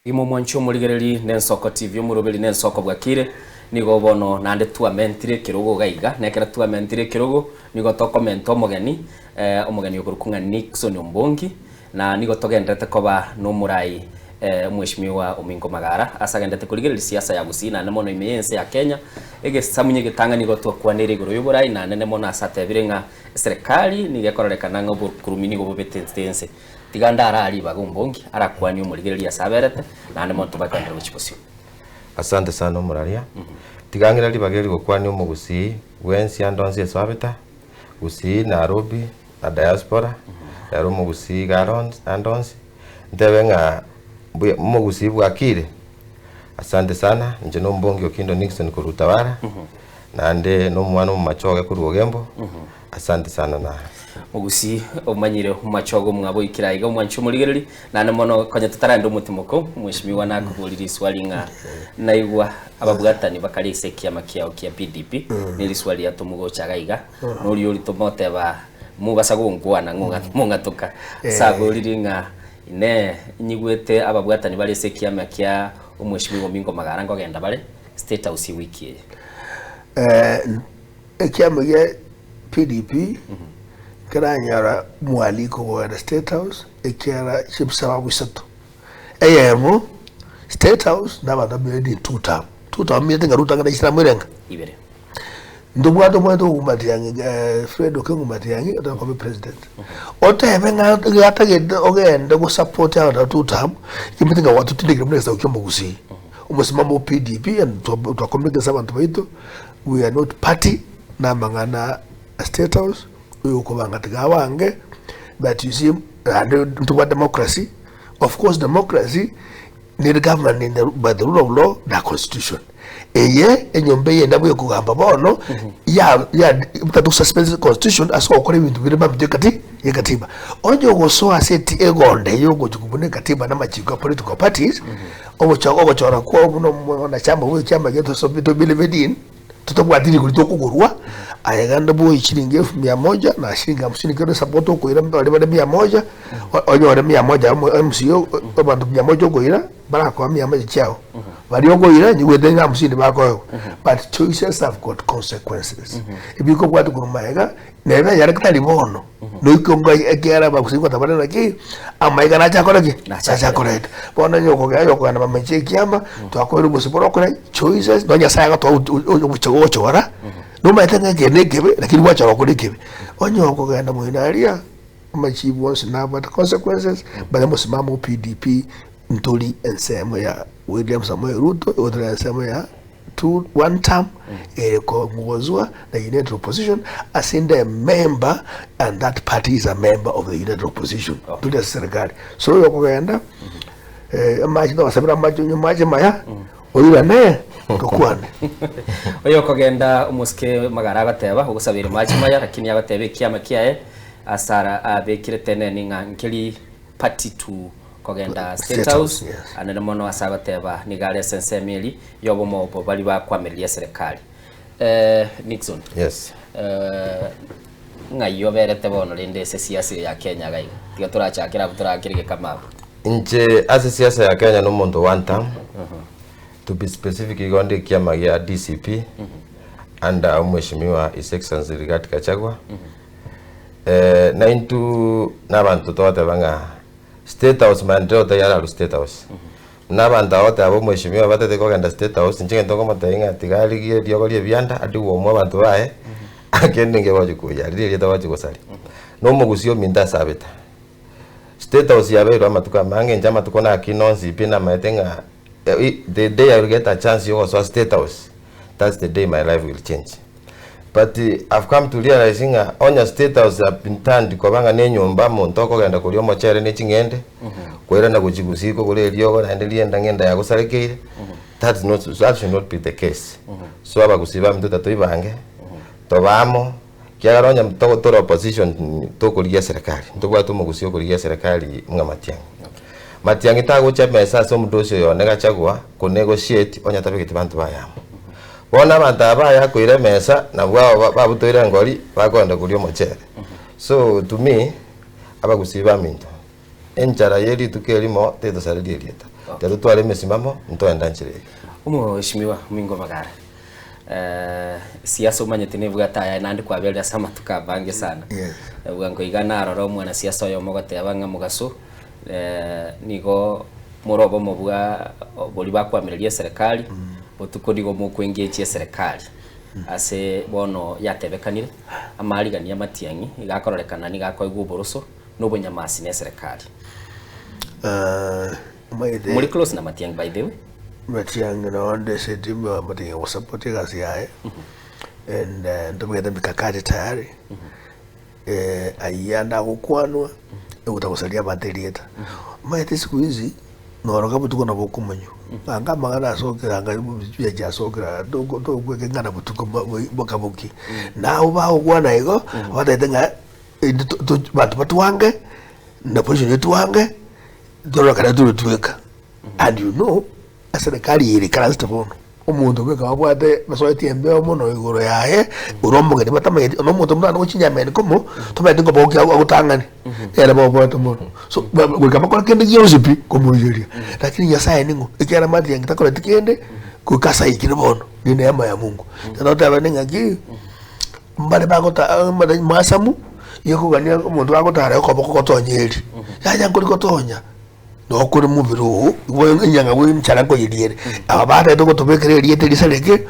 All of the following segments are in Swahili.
Imo mwancho muligereri nensoko TV umurobeli nensoko bwakire nigo bono nande tuamentire kirogo gaiga nekera tuamentire kirogo nigo tokomento omogeni omogeni ogurukunga Nixon Ombongi na nigo togendete koba no murai mweshimiwa Omingo Magara asagendete kuligereri siasa ya gusina nemo no imeyense ya Kenya egesamunye gitanga nigo twakwanire iguru yuburai na nene mona asatebirenga serikali nigekorrekana ngo kurumini go betense tiganda arali bagumbongi arakwani umuligereria saberete nane monto bakandira guchipusio. Asante sana umuraria. Tigangira libageri gokwani umugusi wensi andonzi swabeta gusi Nairobi na diaspora yaro umugusi garons andonzi ndebenga umugusi bwakire. Asante sana nje no mbongi okindo Nixon kurutawara nande no mwana mu machoge kurugembo. Asante sana na mugusi omanyire umachogo mwabo ikiraiga umwancho muligereri nane mono konya tutarande umutimoko mweshimiwa nakubuliri swalinga naigwa ababwatani bakalise kiama kiao kia PDP nili swali ya tumugo chagaiga nuri uri tomoteba mubasagungwana ngungatuka sagoliringa ine nyigwete ababwatani balise kiama kia umweshimiwa Omingo Magara ngo genda bale state house wiki kiama ya PDP Keranyara mwaliko wa State House ekiara chipsaba wisato eyemo State House nabanda bedi tuta miyete ngaruta ngada isira mwerenga ibere ndubwato mweto umatiyangi Fred Okengo umatiyangi atakobe president otebe ngata ogenda go support ya tuta kimete nga watu tindikira mnesa ukyombo gusi umusimamo PDP and to communicate abantu baito we are not party namangana State House ukubanga tigawange but you see into democracy. Of course democracy need government by the rule of law the constitution eye enyombe yenda bwe kugamba bono ya mutatu suspend the constitution aso okore bintu bire bamje kati yekatiba onjo go aseti egonde yogo chukubune katiba na machiko political parties obochora kwa buno na chama we chama yeto so bito bile bedin tutobwadiri kulitokugurwa ayaganda boy shilingi 100 na shilingi 50 kero support ko ira mbale 100 onyo 100 MCO abantu 100 ko ira bara ko 100 chao bali ko ira nyigwete 50 bako but choices have got consequences ibiko kwatu ko maega neba yara kitali bono no ikonga ekera ba kusingo tabana naki amaega na chakora ki cha correct bono nyoko ga yoko na mamache kiamba to akoro busiporo ko choices donya saga to uchochora no maitenga genegebe lakini wacha wakodekebe onyoko ga na muinaria machibu once na but consequences bale musimamo PDP ntoli ensemo ya William Samoei Ruto odra ensemo ya one term ko ngozwa the United Opposition as in the member and that party is a member of the United Opposition to the serikali so yokogenda amaji ndo asabira maji maya oyira ne kokwane oyo kogenda umuske Magara bateba ugusabira maji maya lakini abatebe kiama kiae asara abekire tene ninga nkeli party to kogenda State House anene mono asabateba nigale sensemeli yobo mobo bali bakwamelia serikali Nixon yes ngayo berete bono linde siasa ya Kenya gai tiga turachakira turakirige kama nje ase siasa ya Kenya no mondo one time to be specific igonde kiama ya DCP anda umheshimiwa His Excellency Rigathi Gachagua na into nabantu tote banga State House mandro tayara State House nabanda wote abo mweshimiwa batete kogenda State House nje ndongo matainga tigali gie diogolie byanda adi wo mwa bantu bae akende nge bajukuya riri tawaje gosali no mugusio minda sabeta State House yabero amatuka mange njama tukona kinonzi pina maetenga the day I will get a chance you also State House that's the day my life will change but I've come to realizing on your State House have been turned kobanga nenyomba muntu kogenda kulyo mochere ne chingende kwera na kujigusiko kule ryogo na ndelienda ngenda ya gusarekeire that should not be the case so abagusiba mtu tatoibange tobamo kiagaronya mtoko toro opposition to kuligia serikali ntobwa to mugusio kuligia serikali mngamatiang matiang itago cha mesa so mdosio yo nega chagwa ku negotiate onya tabikiti bantu bayamo bona bantaba ya kuire mesa na bwa babutoira ngori bakonda kulyo mochere so to me abagusiba minto enjara yeri tukelimo teto sarili rieta teto twale mesimamo ntoenda nchire Mheshimiwa Mwingo Magara siasa umanyete nevuga taya nandi kwabelya sama tukabange sana ngo igana aroro mwana siasa yo mogote abanga mugaso nigo murobo mobwa boli bakwamireria serikali botukodigo mukwengeche serikali ase bono yatebekanire amarigania matiangi igakororekana ni gakoigwa boroso n'obunyamasi ne serikali muri close na matiangi by the way Matiangi na onde setimu matiangi wa support kasi yae and ndomugenda mikakati tayari ayanda gukwanwa utakusalia baterieta maite siku hizi noroka butuko na bokumanyu anga magana sokera anga bya jasokera dogo kweke ngana butuko bokabuki na uba ugwana ego wataitenga batu wange na position yetu wange doroka na tuweka and you know serikali iri karasta bono umuntu weka wabwate basoyeti embeo mono igoro yae urombo ngene batamageti no muntu mwana uchinya mene komo tumete ngo boki agutangani era bobwate mono so weka makora kende yosipi komo yeria lakini nyasaye ningo ikera mati yangitakora tikende kukasa ikire bono ni neema ya Mungu tanota abanenga ki mbale bagota mbale masamu yoko gania umuntu agotara ko boko tonyeri yaja ngori ko tonya no kuri mubiru nyanga w'imchara ko yiriere abada to tobekere riete lisaleke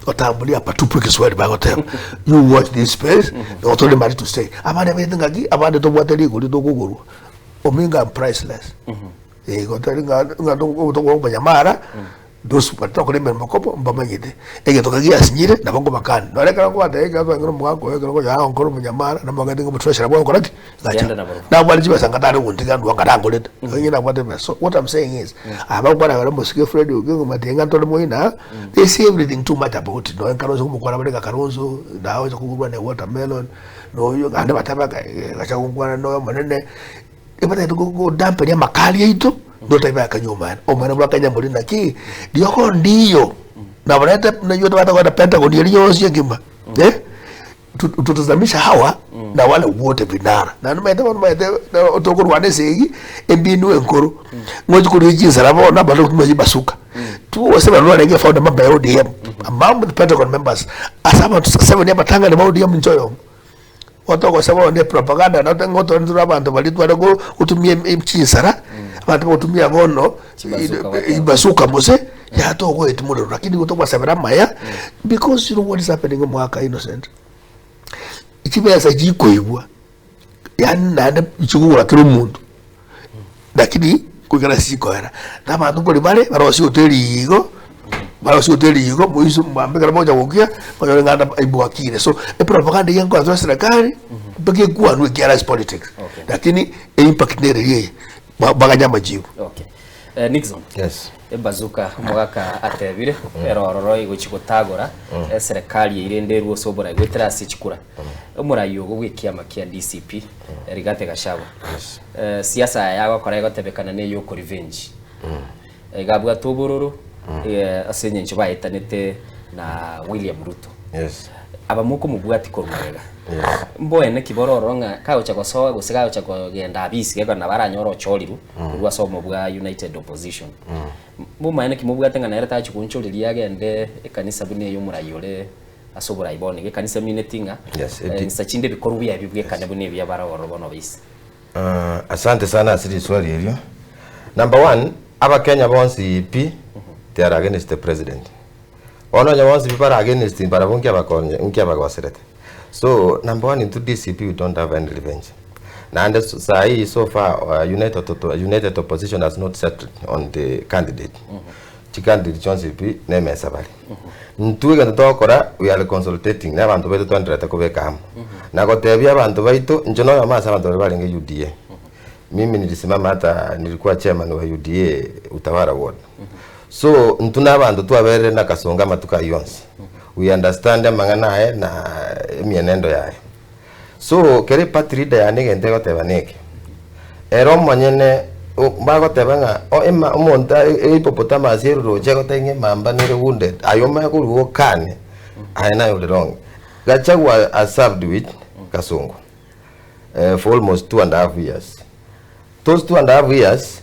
otambuli apa tupu kiswali bagote you watch this space no to le to stay abada betinga ki abada to bwateli kuri to kuguru ominga priceless goteli nga to banyamara dos pato ko lembe makopo mbamanyide to kagia sinyire na bongo bakani no leka ko ate ga ngiro mwango ko ya onkoro munyamara na magade ngo treasure bwo korati na bwali jiba sangatare kuntika ndo ngarango leta ngina kwate so what I'm saying is abagwana ngalo musike Fred ugingo matenga to moina they see everything too much about no enkarozo kumukwana baleka karozo dawe zo kugurwa ne watermelon no yo ande batabaka gacha kungwana no manene ibata to dampe ya makali yito ndo taiba akanyuma omwana bwakanya muri naki dioko ndiyo na baleta na yote bata penta ko ndiyo yose ngimba tutazamisha hawa na wale wote binara na numaite otokurwane segi embinu enkoro ngoji kuri jinzara bona balo tumaji basuka tu wasema lwa nge found member ya ODM among the Pentagon members asaba 7 ya batanga na ODM njoyo otoko sabo ne propaganda na tengo to nzura abantu balitwa ngo utumie mchisara abantu utumia gono ibasuka mose ya to go etumulo lakini utokwa sabara maya because you know what is happening mwaka innocent ikibesa jikoibwa yani nande chukura kiro mundu lakini kugara sikoera na bantu bali bale barosi hoteli yigo muisu mbambeka moja wokia kwa nganda ibwakire so propaganda yango azo serikali bage kuwa no kiara politics lakini impact nere yeye baganya majibu Nixon yes bazuka mwaka atebire erororo igochigotagora serikali irenderwo sobora gwetera sichikura umurayo gwikiama kia DCP Rigathi Gachagua siasa yago kora igotebekana ne yo revenge igabwa tubururu asenye nchiba etanete na William Ruto yes abamuko mubwati korumega mboene kibororo nga kayo chakosoa gusigayo chakogenda abisi geko nabaranyoro choriru rwa somo bwa United Opposition mumaene kimubwate nga naera tachi kunchuriria agende ekanisa bune yo murayore asobora ibone ekanisa minetinga nsachinde bikoru bya bibwe kane bune bya baroro bono bisi asante sana asiri swali elio number 1 aba Kenya bonsi pi they are against the president ono nyawansi bipara against para bunkia bakonye unkia bagwaserete so number 1 into DCP we don't have any revenge and so far united opposition has not settled on the candidate candidate Johnson P neme sabali ntuiga ndokora we are consultating na abantu betu twandira kubeka hamu na gotebia abantu baitu njono ya masa abantu bali nge UDA mimi nilisimama hata nilikuwa chairman wa UDA utawala ward so ntuna abantu twabere na kasonga matuka yonse we understand mangana na mienendo yae so kere patrida ya nigende gotebaneke ero manyene bago tebanga o ema omonta hippopotamus yeruro jego tenge mamba nire wounded ayoma kurugo kane aina yole wrong Gachagua has served with Kasongo for almost 2.5 years those 2.5 years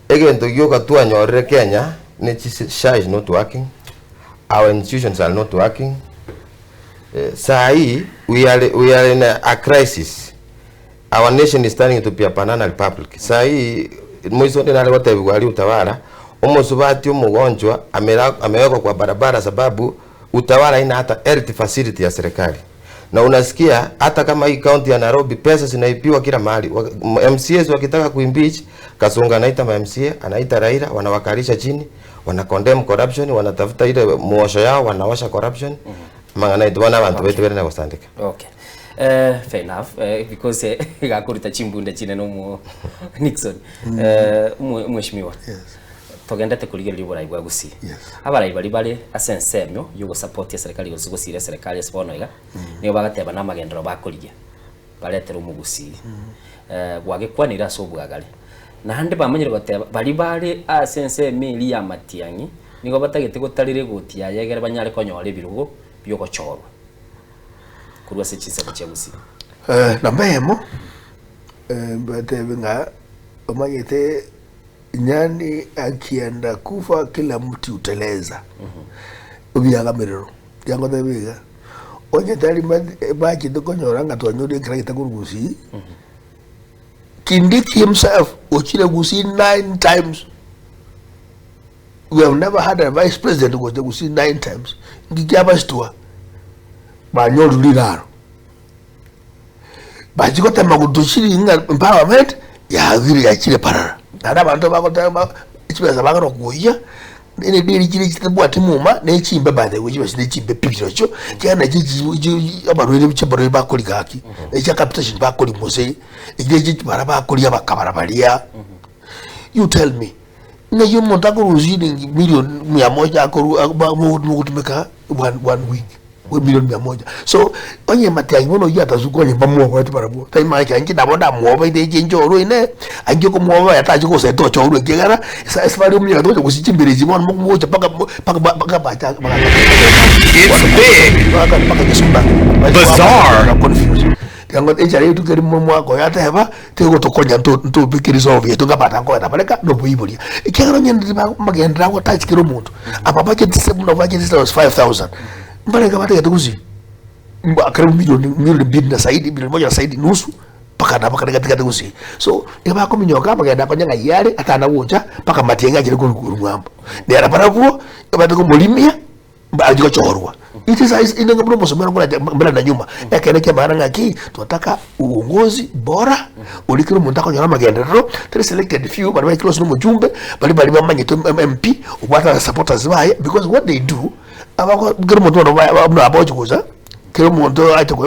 again to yoga to anyorre Kenya SHA is not working, our institutions are not working. We are in a crisis. Our nation is turning to be a banana republic. Mwisoni na wote wali utawala umosubati mgonjwa amewekwa kwa barabara sababu utawala ina hata health facility ya serikali. Na unasikia hata kama hii county ya Nairobi pesa zinaipiwa kila mahali. MCAs wakitaka kuimpeach, Kasonga anaita MCA, anaita Raila, wanawakalisha chini, wana condemn corruption, wanatafuta ile muosho yao, wanawasha corruption. Manganaitwa wana watu wetu wena wasandika. Okay. Fair enough, because gakurita chimbunde chine no Nixon. Mheshimiwa. Yes. Togendete kuligirira buraigwa gusi. Yes. Abarai bari asensemyo yugo support ya serikali yose gusire serikali sponoiga. Niyo bagateba na magendero bakurigia. Baretera umugusi. Gwagikwanira sobwagale. Na hande bamenyere bateba bari asensemi ya matiangi. Nigo batagete gutarire gutia yegere banyare konyore birugo byoko choro. Kurwa se chisa kuchegusi. Na memo batebe nga omanyete nyani akienda kufa kila mtu uteleza. Ubiyaga miriro. Yango debiga. Onye tari bachi dokonyora nga twanyode krakita kurugusi. Kindiki himself ochile gusi 9 times. We have never had a vice president who was the gusi 9 times. Ngijaba stua. Banyoru liraro. Bachi kote magutushiri inga empowerment ya agiri ya chile parara. Nada bantu bakotaba ichibeza bakaro kuya. Nene diri chile chitabu atimuma ne chimbe bade wichiba sine chimbe picture cho cyana jiji abarwere bichibaro bakuri kaki. Echa capitation bakuri mose. Eje bakuri abakabara balia. You tell me. Na yumo takuruzini milioni 100 akutumeka 1 week. Milioni 100. So onye matiangi mono yata zukonye bamuwa wetu barabu. Taima yake anki daboda muwa ide jenjoro ine anki ko muwa yata jiko seto choro kegara sa esfari umya to kusichimbire jimon muwa paka bacha. It's big. Paka kisumba. Bizarre. Confused. Yango ejare tu keri muwa ko yata heba te go to konya to bikiri so vye to ngabata ko yata baleka no buibulia. Ikero nyende magendra ko touch kiro muntu. Apa budget sebu no budget was 5,000. Mbale kabata ya tukuzi mba karibu milioni mbili na saidi milioni moja na saidi nusu paka na paka katika tukuzi. So eba ko minyoka paka na panya yale atana woja paka matienga jere ko ngurumwambo ne ara paravuo eba ko molimia mba ajiko chorwa. It is ina ngabro mosomera kwa mbele na nyuma yakeleke baranga ki tunataka uongozi bora ulikiro muntaka nyama magendero three selected few but close no mujumbe bali bamanye to MP ubata supporters baye because what they do abako kero muntu no aboje kuza kero muntu aite ko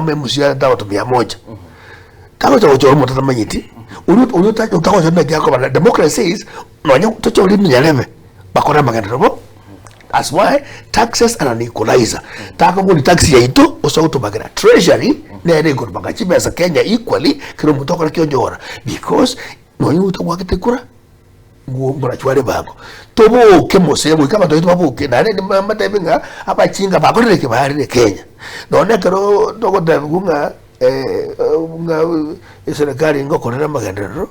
MMC ya dawa to 100 tawo to muntu tamanyiti uruta utakoza na yako ba democracy is no nyo to choli ni yaleme bakora magendero. That's why taxes are an equalizer. Taka ngoni tax ya ito osauto bagara treasury na ere go bagachi besa Kenya equally kero mutoka kyonjora because no yuto wakete kura ngora chwale bango tobo kemose bwe kama to babuke na ne matabenga abachinga bakorere ke bahari Kenya none kero togo dabunga serikali ngokorera magendero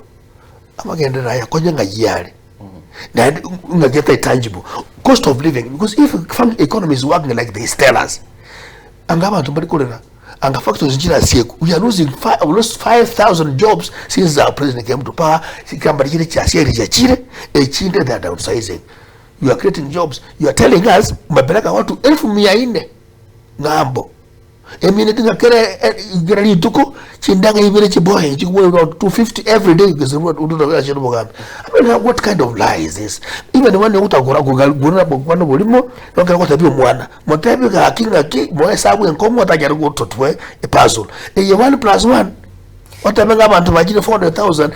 amagendero ya konyenga yale. Then we get a tangible cost of living because if farm economy is working like they tell us, angaba tumbali kolera anga factors njira siku we are losing 5,000 jobs since our president came to power. Sikamba chile cha sieri cha chile chinde that downsizing. You are creating jobs. You are telling us mabeleka watu 1,400 ngambo. Emine tinga kere gerali tuko chindanga ibere chiboye chikuwe 250 every day because what udo ya boga. I mean what kind of lie is this? Even when you utakora guna bokwana bolimo nokera ko tabi mwana motebi ga kinga ki moe sabu enkomo atajari go totwe a puzzle e 1 + 1 otabenga abantu bajine 400,000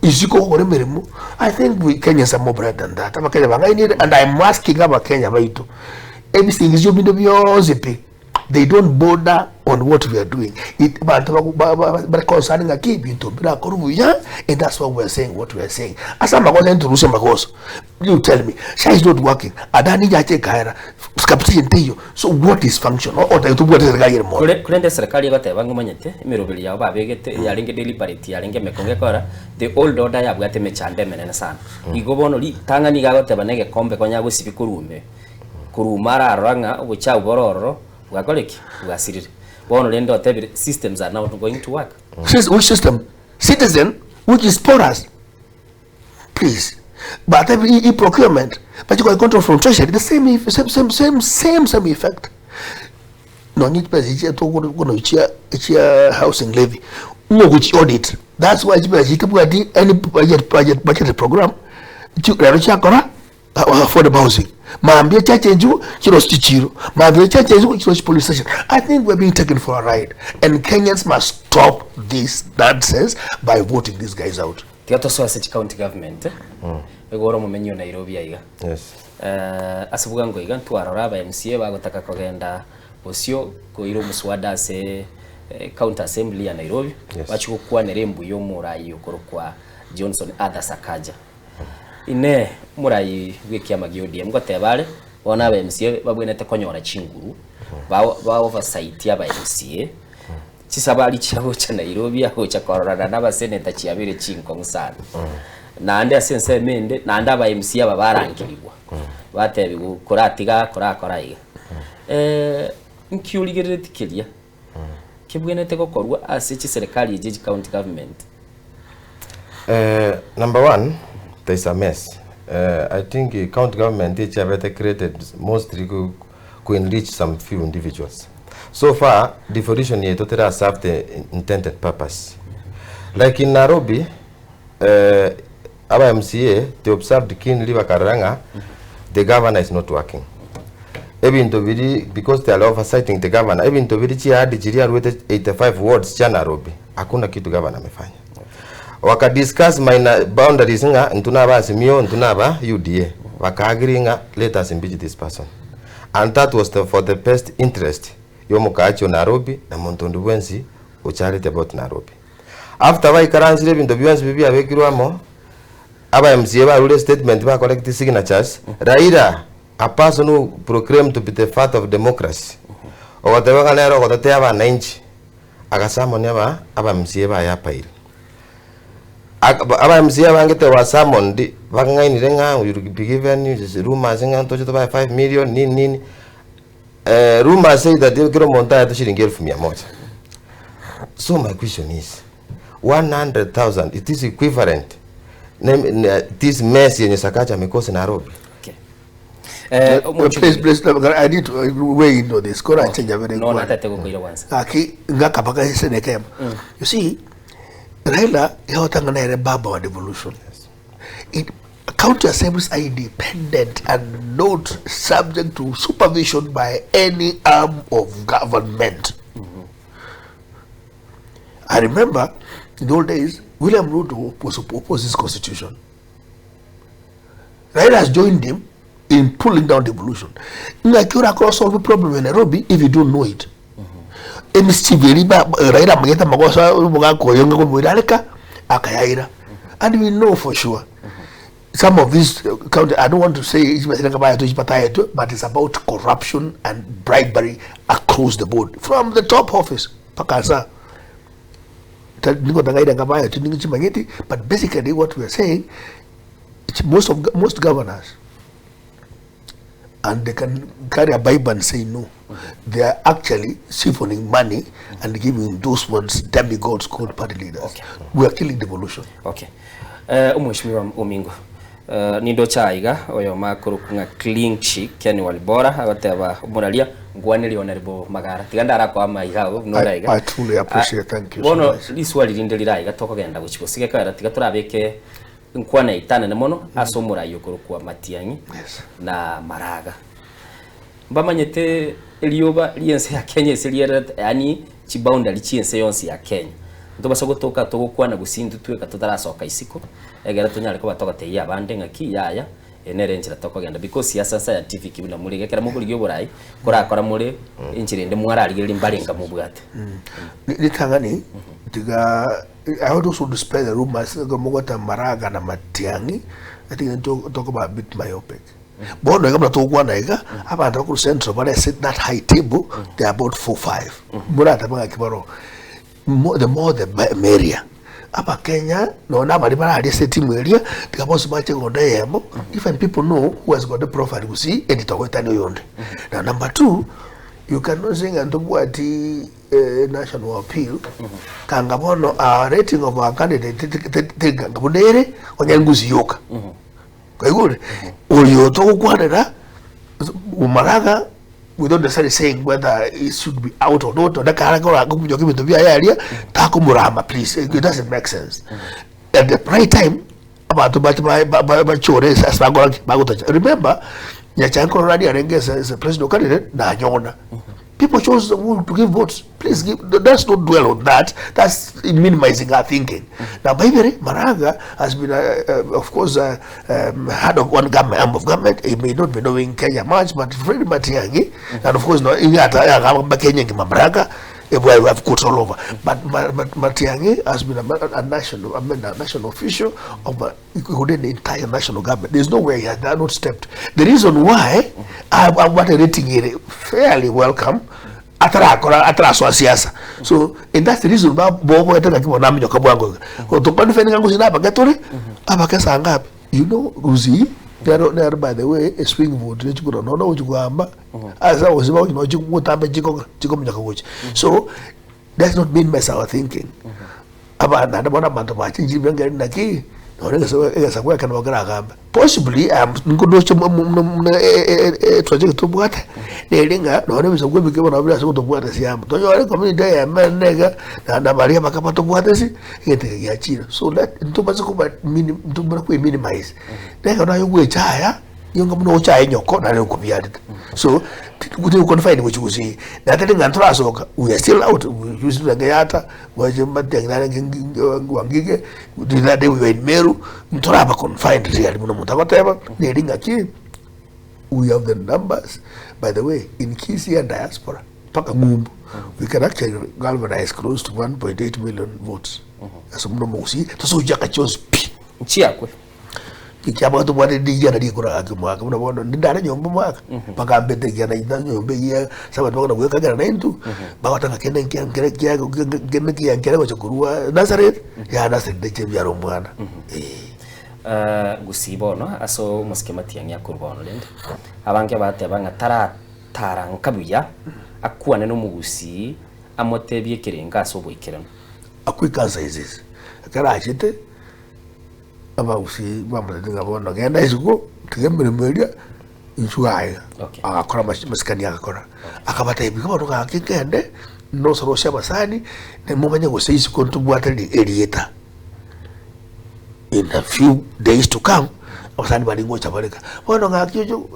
isiko ko remerimu. I think we Kenyans are more bright than that. Abakenya bangai need and I'm asking about Kenya baitu everything is yobindo byoze pe they don't border on what we are doing. But concerning a keep into and that's why we are saying what we are saying. As I'm going to lose my you tell me, Shai is not working. Adani Jache Kaira, so what is function? Or what is the guy more? Kurende serikali yote bangu manyete mirobili yao babegete yaringe deliberate yaringe mekonge kora the old order ya bwate mechande menene sana. Igobono li tanga ni gagote banege kombe konya gusibi kurume. Kurumara aranga ubucha ubororo ugakoleki ugasirire. Bono lendo tebire systems are now going to work. Which system? Citizen, which is porous. Please. But every procurement, but you got control from treasury, the same effect. No need to go to housing levy. No, which audit. That's why any budget program. Affordable housing. Maambia chache njoo kilo stichiro. Maambia chache njoo kilo police station. I think we're being taken for a ride, and Kenyans must stop this nonsense by voting these guys out. Tiato so as county government. Egoro mumenyo Nairobi aiga. Yes. Asabuga ngo iga ntwarora ba MCA bagotaka kugenda osio koiro muswada se county assembly ya Nairobi. Bachukua nerembu yo murayi okorokwa Johnson Adha Sakaja. Ine murayi wiki amagiodi mgotebale bona ba MCA babwenete konyora chinguru ba oversight ya ba MCA chisabali chabo cha Nairobi aho cha korora na ba senator chiabire chinko musana na ande asense mende na anda ba MCA babarangirwa batebi kuratiga kora iga nkiuligere tikelia kibwenete gokorwa ase chi serikali je county government. Number one, there's a mess. I think county government have created mostly to enrich some few individuals. So far, devolution here totally has served the intended purpose. Like in Nairobi, our MCA, they observed King Liva Karanga, the governor is not working. Even to be because they are oversighting the governor, even to be with 85 wards cha Nairobi, hakuna kitu governor amefanya. Discuss minor boundaries nga ntunaba asimio ntunaba UDA wakaagringa let us impeach this person, and that was for the best interest yomukacho Nairobi na Montondu Wensi ucharite about Nairobi. After why karanzire bintu byonse bibi abekirwamo aba MCA ba rule statement ba collect signatures Raila, a person who proclaimed to be the father of democracy ogotewa nero ogoteya abananchi agasamoni aba MCA ba yapaile aba MCA bangete wa salmon di bangainire nga you be given rumors nga to 5 million nini rumors say that they kiro monta to shilingi 1,100. So my question is 100,000 it is equivalent this mess yenye Sakaja amekosa Nairobi. Please, I need to weigh into this. Kora change very no na tate go once. Aki ngaka baka seneke. You see, Raila yotanga na baba wa devolution. County assemblies are independent and not subject to supervision by any arm of government. I remember in the old days, William Ruto was opposed his constitution. Raila has joined him in pulling down devolution. Ngakura cross solve the problem in Nairobi if you don't know it. Raila mageta magosa muga koyonga ko muiraleka akayaira. And we know for sure some of these county, I don't want to say but it's about corruption and bribery across the board from the top office pakasa. But basically what we are saying, it's most governors, and they can carry a Bible and say no. They are actually siphoning money and giving those ones demigods called party leaders. Okay. We are killing devolution. Okay. Mheshimiwa Omingo. Nindo chaiga oyo makuru kunga clean chick keni walibora abateba umuralia ngwaneli honorable Magara. Tiganda arako ama igao nuraiga. I truly appreciate, thank you. Bono liswali lindeliraiga toko genda guchibosige kara tigaturabeke nkwana itana ne mono asomura yokoro kwa Matiang'i na Maraga. Mbamanyete elioba liense ya Kenya seliera yani chibaunda lichiense yonse ya Kenya. Ntobaso gotoka togokwana gusindu tweka tutarasoka isiko egera tunyale ko batoka teya bande ngaki yaya enere nchira tokogenda because siasa scientific bila muri gekera muguri gyoburai kurakora muri inchire ndi mwararigiri mbarenga mubwate nitangani tiga I want also to spread the rumors gomogota Maraga na Matiangi. I think I talk about a bit myopic. Bono I got to go naiga abantu ku central but I sit that high table they are about 4-5 murata banga kibaro the more the merrier apa Kenya no na bali bali ase team area tikabosi bache gonda yemo even people know who has got the profile you see editor wetani yonde. Now number 2 you cannot sing and ati national appeal kanga bono rating of our candidate ngabonere onyanguzi yoka kwa good oyo to kwanera umaraga without necessarily saying whether it should be out or not or kara ko akujo kibintu bya yaria takumurama please it doesn't make sense at the right time abantu ba chore sasa bagota remember nyachanko radi arengesa as a presidential candidate na nyona people chose the wool to give votes. Please give. Let's not dwell on that. That's minimizing our thinking. Now, Baibere Maraga has been, of course, head of one government, arm of government. He may not be knowing Kenya much, but Fred Matiang'i, and of course, no, Kenya Maraga. We have courts all over, but Matiang'i has been a national official within the entire national government. There's no way he has not stepped. The reason why I'm rating it fairly welcome. Atara siasa. So and that's the reason why Bobo etaka kibona minyo kabwango. Otopani feni ngangu sina bagatore abakesa ngapi. You know Uzi there by the way a swing vote chukura no uchugamba asa uziba no chukutambe chiko mnyakagochi. So that's not been my our thinking. Abana ndabona bantu bachinji bengari naki ega kana bagara gamba possibly ngodoche project to bwata nelinga no ne bisogwe bike bona bila so to bwata siamba to yore community ya menega na Maria makapa to bwata si ngete ya chira so that to bazo ko to bra ku minimize nega na yogwe chaya yonga muno chaya nyoko na le kubyali so kuti confine which you see that thing and trasoka we are still out we use the gayata waje matengana ngwangige that day we were in Meru mtoraba confined really muno mutakoteba nelinga ki we have the numbers by the way in Kisii and diaspora paka ngumbu we can actually galvanize close to 1.8 million votes as muno musi to so jaka chose chiakwe ikiaba to bwade dijana dikura akimwaka muno bono ndana nyombo mwaka paka mbete kana idana nyombe ya sababu bakona kuweka kana nentu bakatanga kenda nkere kyago genne kyankere ko kurua Nazareth ya Nazareth de byaro mwana gusibono aso muske Matiang'i akurbono lende abange batebanga tara nkabuya akuane no mugusi amotebye kirenga aso boikerano akwikansa izisi akara achite abausi bamudinga bono genda isuko tigemere media insuaya akora maskani akora akabata ibiko bono kakikende no sorosha basani ne mumanye go seisi kontubwata di elieta in a few days to come abasani balingo chabaleka bono ngakyo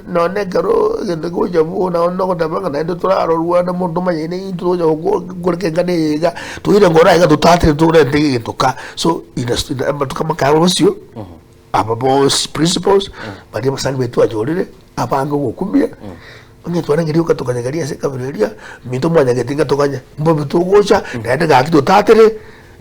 no negaro ngego jabu na no tabanga na ndo turaro ruwana muntu manyene into jo gorke ngane ga tuire ngora ga tutate ture ndege toka so ina matuka makarosio aba principles bali abasani betu ajorire abanga gokumbia onye twanengeri ukatoka nyagaria se kabireria minto mwanya getinga tokanya mbo bitugocha naende ga kito tatere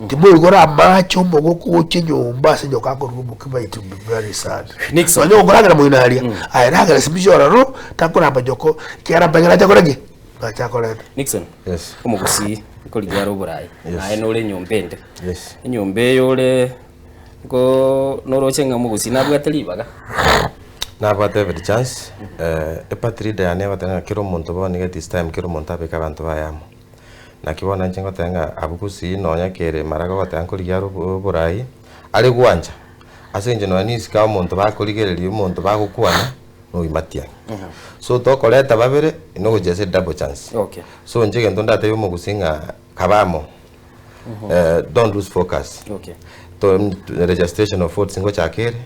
Tibo igora macho mogo kuche nyumba se nyoka ko rubu kiba it be very sad. Nixon wanyo ngora mu inaria. Ayiraga sibijora ro takora bajoko kiara bangara takorage. Bachakorete. Nixon. Yes. Umugusi ko ligaro burai. Aye no le nyombende. Yes. Nyombe yole ko norochenga mugusi nabwatelibaga. Nabwate every chance. Epatrida ya never tena kiro monto ba nige this time kiro monta be kabantu bayamo. Nakibona njengo tenga abukusi nonya kere maraga gotanko ligaro burai ari gwanja asenje no anisi ka muntu bakurigereria muntu bagukwana no Matiang'i so to koleta babere no gujese double chance okay so njege ndonda tayo mugusinga kabamo don't lose focus okay to registration of votes ngo chakere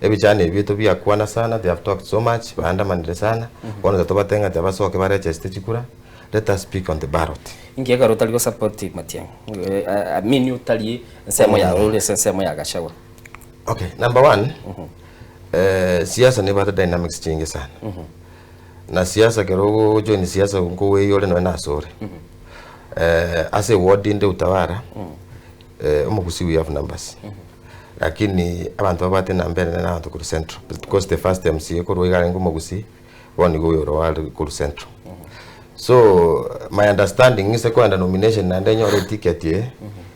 ebijane bitu bya kwana sana they have talked so much baanda manire sana bona to batenga tabasoke ba register chikura. Let us speak on the ballot. Ingeka rotali go support Matiang'i. Amini utali nsemo ya role nsemo ya Gachagua. Okay, number one. siasa ni bata dynamics chingi sana. Na siasa kirogo join siasa ngo yole no na sore. As a ward in the utawara. Umugusi we have numbers. Lakini abantu babate na mbere na abantu ku central because the first MC ko roigara ngo mugusi woni go yoro wali ku central. So my understanding is ko nomination na ndenyo ticket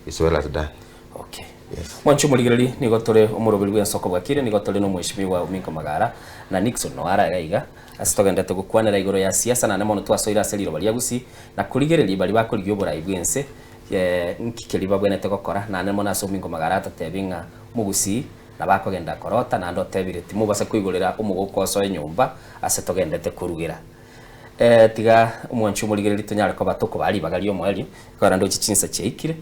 is well as done. Okay. Yes. Mwanchu muligirari nigo tore umurobiri w'ensoko bwakire nigo tore no mweshimiwa Uminko Magara na Nixon no aragaiga asitogendete gukwanira igoro ya siasa na nemono twasoira seliro bali yagusi na kuligirari bali bakurigyo burayi bwense nkikeli babwenete gukora na nemono aso Uminko Magara tatebinga mugusi na bakogenda korota na ndo tebireti mubase kwigurira umugokoso enyumba asitogendete kurugira tiga umwanchu muligirari tunyara ko batoko bali bagali yo mweli kora ndo chichinsa cheikire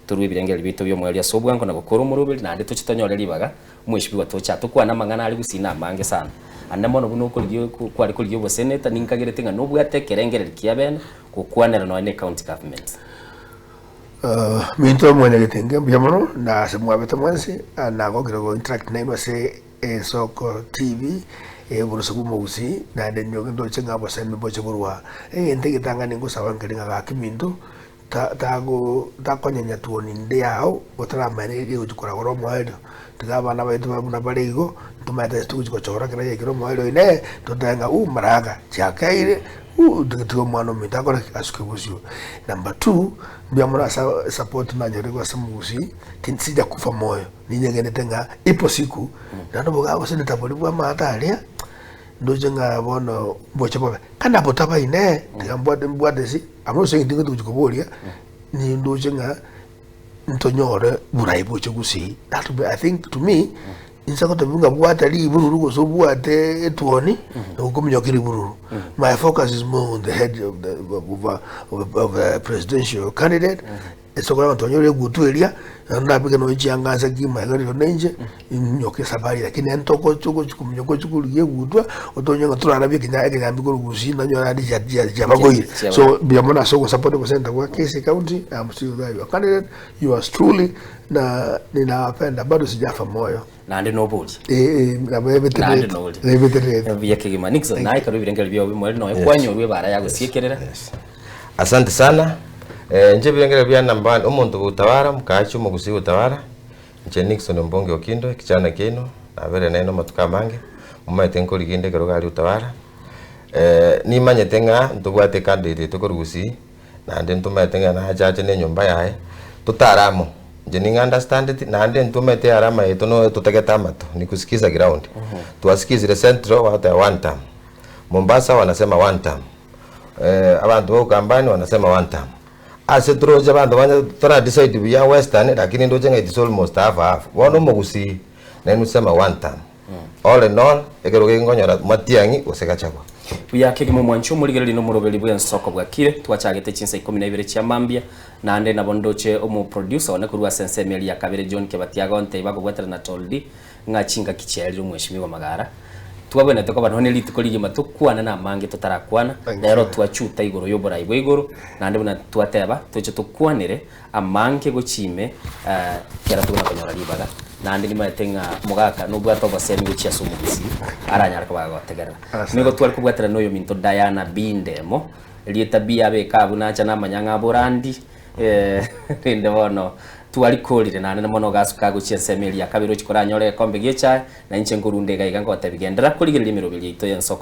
turwe birengera bito byo mweli asobwango na gukora umurubiri na ndito chitonyorera ibaga umwishibi watocha tukwana mangana ali gusina mange sana andamono buno ko kwari ko lyo seneta ninkagerete nga nubwo yatekerengera kiabene kukwanera no ne county government minto mwenye getenge byamono na semwa beta mwansi na gogero go interact na imase soko TV burusugu mugusi na ndenyo ndo chenga boseme boche burwa ndege tanga ningo sawangere nga kiminto takonyenya tuoni ndi yao gutara mariri gukora goro mwairo tigaba na baitu babuna barigo tumata tuko chora kira yekiro mwairo ine totanga maraga chakaire tuko mwana mitako asukubusio. Number 2 byamura support na nyore kwa samusi tinsija kufa moyo ninyegene tenga ipo siku nando boga sene taboli bwa matalia ndoje nga bono boche bobe kana botaba ine mbwade si amose ndingo tukubolia ni ndoje nga ntonyore burayi boche gusi that be, I think to me insako to bunga bwata li bururu go so bwate tuoni ukomyo kiri bururu. My focus is more on the head of a presidential candidate. Eso kwa ntonyore gutu elia na bige no chiangaza kima ngari nje nyoke sabari lakini entoko chuko kumnyoko chukuliye gutwa otonyanga turarabye kinya mbikuru gusina nyora adi ya bagoyi. So biamona soko support kwa center kwa Kisii County. I'm still there, your candidate, you are truly na ninawapenda bado sijafa moyo na ndi nobuli na bebe yake gima Nixon na ikaru birengera byo bimwe no ekwanyorwe bara yagusiekerera. Asante sana. Nje birengera bya namba umuntu gutawara mukacu mugusi gutawara nje Nixon Mbonge Okindo kichana kino na bere neno matuka mange mumaite nkori ginde garugali utawara ni manyete nga ntubwate candidate tukorugusi na ndi ntumaite na hajaje ne nyumba yae tutaramo nje ni understand it na ndi ntumete arama yetu no tutegeta mato nikusikiza ground tuwasikizire central wata one time Mombasa wanasema one time abantu wa kambani wanasema one time ase troje abantu banya tora decide bya western lakini ndo jenga it almost half wono mugusi na nusema one time all in all ekeroge ngonyora matiangi usekachagwa uyake gimo mwanchu muligere lino murobeli bwa nsoko bwakire twachagete chinsa 12 cia mambia na ande na bondoche omu producer one kurwa sensemeli ya kabere John Kebatiaga onte bago gwetera na toldi ngachinga kicheri umweshimiwa Magara twabona toko bantu ne litiko ligima tukwana na mange tutarakwana rero twachuta igoro yobora igoro na ande buna twateba tuche tukwanire amange gochime kera tuna kanyora libaga na ande ni matenga mugaka no bwato basemi gochia sumugisi aranyara ko bagotegera nigo twali kubwatera noyo minto Diana Bindemo lieta bia beka bunacha na manyanga borandi rinde bono twali kolire na nene mono gasuka gochia semeli ya kabiro chikora nyore kombe gecha na inche ngurunde gaiga ngote bigendera kuligirira imiro bili ito yensoko